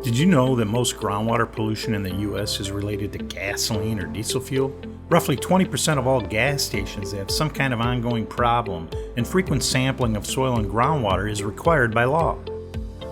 Did you know that most groundwater pollution in the U.S. is related to gasoline or diesel fuel? Roughly 20% of all gas stations have some kind of ongoing problem, and frequent sampling of soil and groundwater is required by law.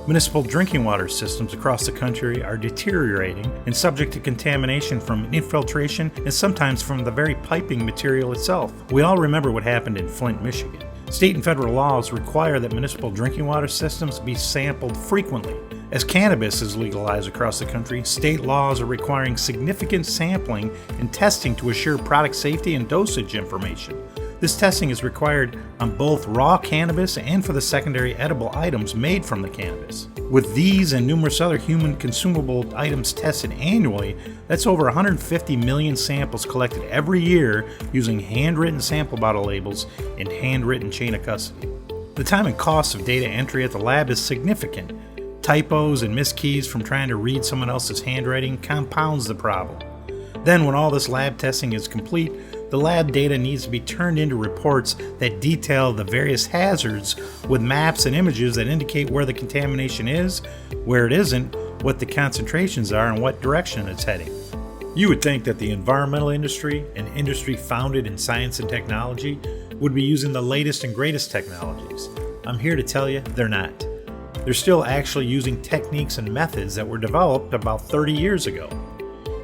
Municipal drinking water systems across the country are deteriorating and subject to contamination from infiltration and sometimes from the very piping material itself. We all remember what happened in Flint, Michigan. State and federal laws require that municipal drinking water systems be sampled frequently. As cannabis is legalized across the country, state laws are requiring significant sampling and testing to assure product safety and dosage information. This testing is required on both raw cannabis and for the secondary edible items made from the cannabis. With these and numerous other human consumable items tested annually, that's over 150 million samples collected every year using handwritten sample bottle labels and handwritten chain of custody. The time and cost of data entry at the lab is significant. Typos and miskeys from trying to read someone else's handwriting compounds the problem. Then when all this lab testing is complete, the lab data needs to be turned into reports that detail the various hazards with maps and images that indicate where the contamination is, where it isn't, what the concentrations are, and what direction it's heading. You would think that the environmental industry, an industry founded in science and technology, would be using the latest and greatest technologies. I'm here to tell you they're not. They're still actually using techniques and methods that were developed about 30 years ago.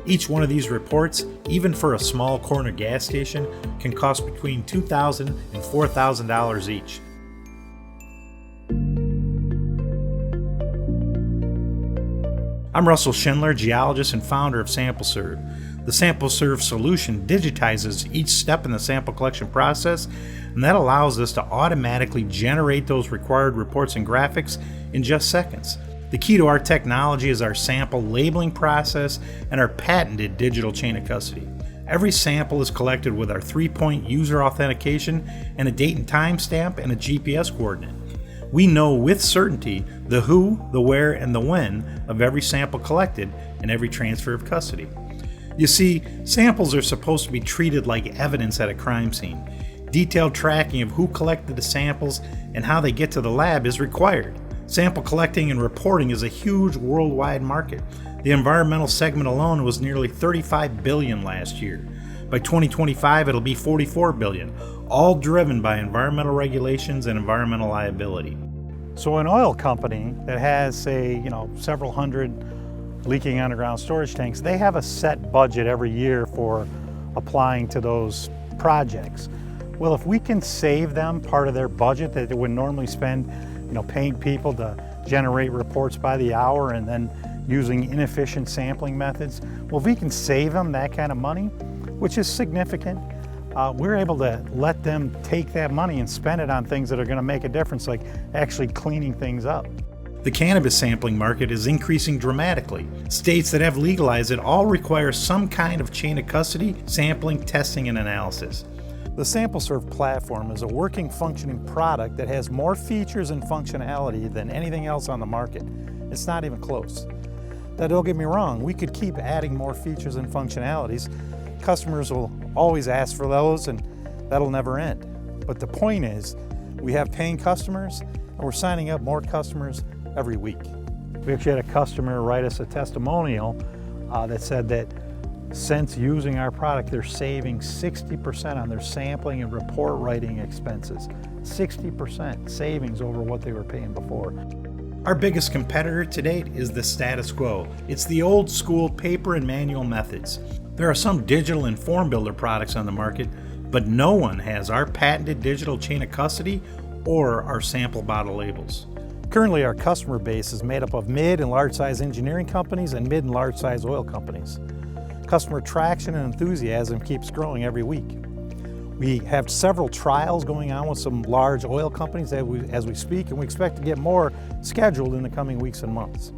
Each one of these reports, even for a small corner gas station, can cost between $2,000 and $4,000 each. I'm Russell Schindler, geologist and founder of SampleServe. The SampleServe solution digitizes each step in the sample collection process, and that allows us to automatically generate those required reports and graphics in just seconds. The key to our technology is our sample labeling process and our patented digital chain of custody. Every sample is collected with our 3-point user authentication and a date and time stamp and a GPS coordinate. We know with certainty the who, the where, and the when of every sample collected and every transfer of custody. You see, samples are supposed to be treated like evidence at a crime scene. Detailed tracking of who collected the samples and how they get to the lab is required. Sample collecting and reporting is a huge worldwide market. The environmental segment alone was nearly $35 billion last year. By 2025, it'll be $44 billion, all driven by environmental regulations and environmental liability. So an oil company that has, say, several hundred leaking underground storage tanks, they have a set budget every year for applying to those projects. Well, if we can save them part of their budget that they would normally spend paying people to generate reports by the hour and then using inefficient sampling methods. Well, if we can save them that kind of money, which is significant, we're able to let them take that money and spend it on things that are going to make a difference, like actually cleaning things up. The cannabis sampling market is increasing dramatically. States that have legalized it all require some kind of chain of custody, sampling, testing, and analysis. The SampleServe platform is a working, functioning product that has more features and functionality than anything else on the market. It's not even close. Now, don't get me wrong, we could keep adding more features and functionalities. Customers will always ask for those, and that'll never end. But the point is, we have paying customers, and we're signing up more customers every week. We actually had a customer write us a testimonial that said that since using our product, they're saving 60% on their sampling and report writing expenses. 60% savings over what they were paying before. Our biggest competitor to date is the status quo. It's the old school paper and manual methods. There are some digital and form builder products on the market, but no one has our patented digital chain of custody or our sample bottle labels. Currently, our customer base is made up of mid and large size engineering companies and mid and large size oil companies. Customer traction and enthusiasm keeps growing every week. We have several trials going on with some large oil companies as we speak, and we expect to get more scheduled in the coming weeks and months.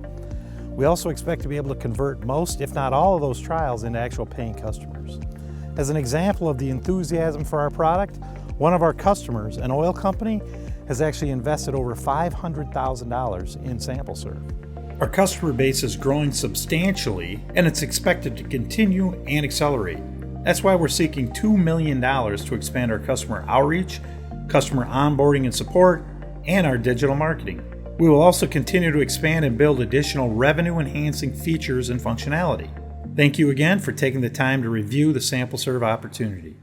We also expect to be able to convert most, if not all, of those trials into actual paying customers. As an example of the enthusiasm for our product, one of our customers, an oil company, has actually invested over $500,000 in SampleServe. Our customer base is growing substantially, and it's expected to continue and accelerate. That's why we're seeking $2 million to expand our customer outreach, customer onboarding and support, and our digital marketing. We will also continue to expand and build additional revenue-enhancing features and functionality. Thank you again for taking the time to review the SampleServe opportunity.